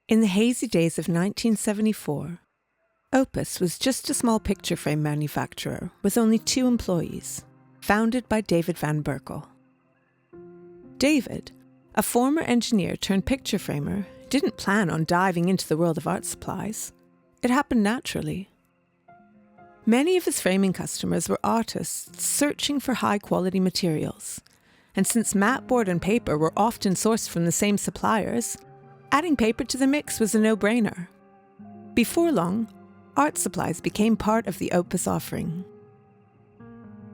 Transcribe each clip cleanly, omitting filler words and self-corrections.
In the hazy days of 1974, Opus was just a small picture frame manufacturer with only 2 employees, founded by David Van Berkel. David, a former engineer turned picture framer, didn't plan on diving into the world of art supplies. It happened naturally. Many of his framing customers were artists searching for high-quality materials, and since mat board and paper were often sourced from the same suppliers, adding paper to the mix was a no-brainer. Before long, art supplies became part of the Opus offering.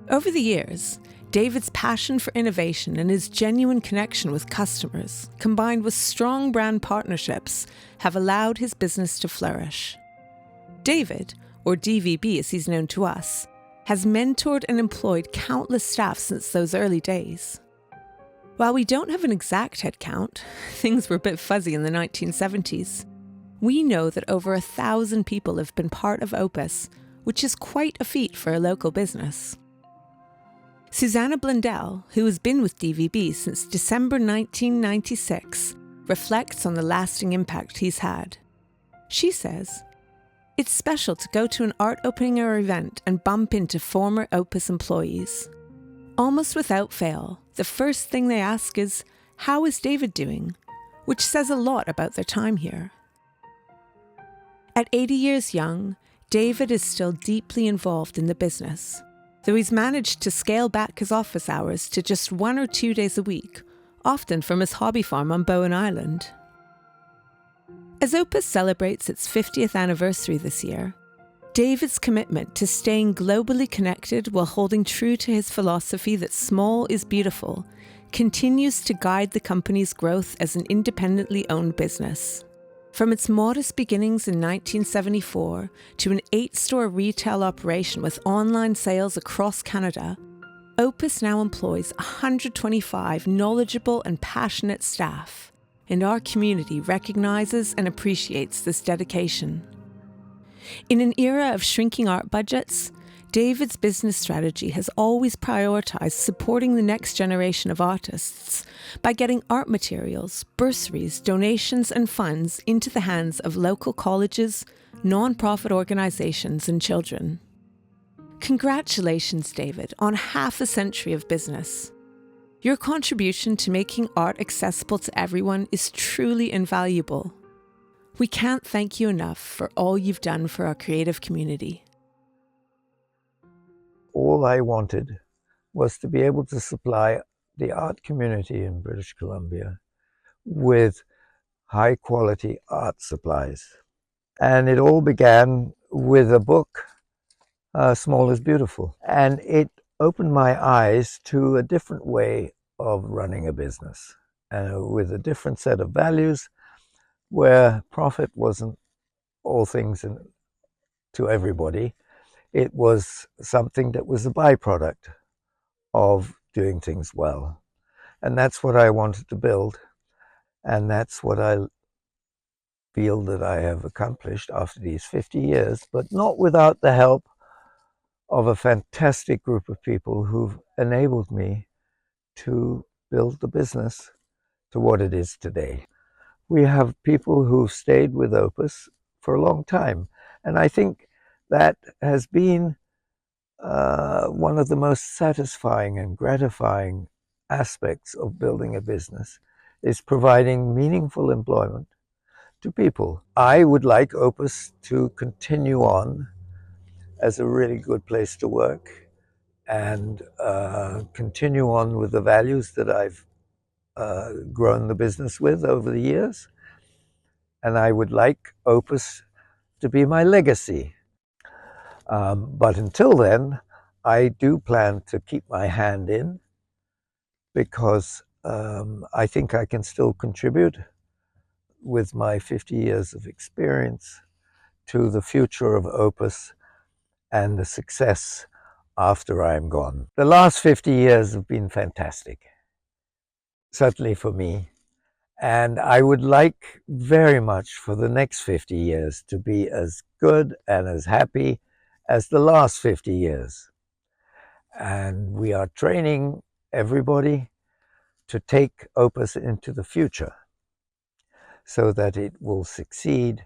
Over the years, David's passion for innovation and his genuine connection with customers, combined with strong brand partnerships, have allowed his business to flourish. David, or DVB as he's known to us, has mentored and employed countless staff since those early days. While we don't have an exact head count, things were a bit fuzzy in the 1970s, we know that over 1,000 people have been part of Opus, which is quite a feat for a local business. Susanna Blundell, who has been with DVB since December 1996, reflects on the lasting impact he's had. She says, "It's special to go to an art opening or event and bump into former Opus employees. Almost without fail, the first thing they ask is, 'How is David doing?' which says a lot about their time here." At 80 years young, David is still deeply involved in the business, though he's managed to scale back his office hours to just 1 or 2 days a week, often from his hobby farm on Bowen Island. As Opus celebrates its 50th anniversary this year, David's commitment to staying globally connected while holding true to his philosophy that small is beautiful continues to guide the company's growth as an independently owned business. From its modest beginnings in 1974 to an 8-store retail operation with online sales across Canada, Opus now employs 125 knowledgeable and passionate staff, and our community recognises and appreciates this dedication. In an era of shrinking art budgets, David's business strategy has always prioritised supporting the next generation of artists by getting art materials, bursaries, donations and funds into the hands of local colleges, non-profit organisations and children. Congratulations, David, on half a century of business. Your contribution to making art accessible to everyone is truly invaluable. We can't thank you enough for all you've done for our creative community. All I wanted was to be able to supply the art community in British Columbia with high quality art supplies. And it all began with a book, Small is Beautiful. And it opened my eyes to a different way of running a business, with a different set of values, where profit wasn't all things to everybody. It was something that was a byproduct of doing things well. And that's what I wanted to build. And that's what I feel that I have accomplished after these 50 years, but not without the help of a fantastic group of people who've enabled me to build the business to what it is today. We have people who've stayed with Opus for a long time. And I think that has been one of the most satisfying and gratifying aspects of building a business, is providing meaningful employment to people. I would like Opus to continue on as a really good place to work and continue on with the values that I've grown the business with over the years. And I would like Opus to be my legacy. But until then, I do plan to keep my hand in, because I think I can still contribute with my 50 years of experience to the future of Opus and the success after I'm gone. The last 50 years have been fantastic, certainly for me. And I would like very much for the next 50 years to be as good and as happy as the last 50 years. And we are training everybody to take Opus into the future. so that it will succeed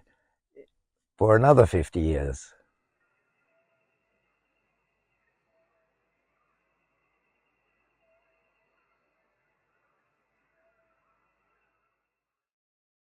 for another 50 years.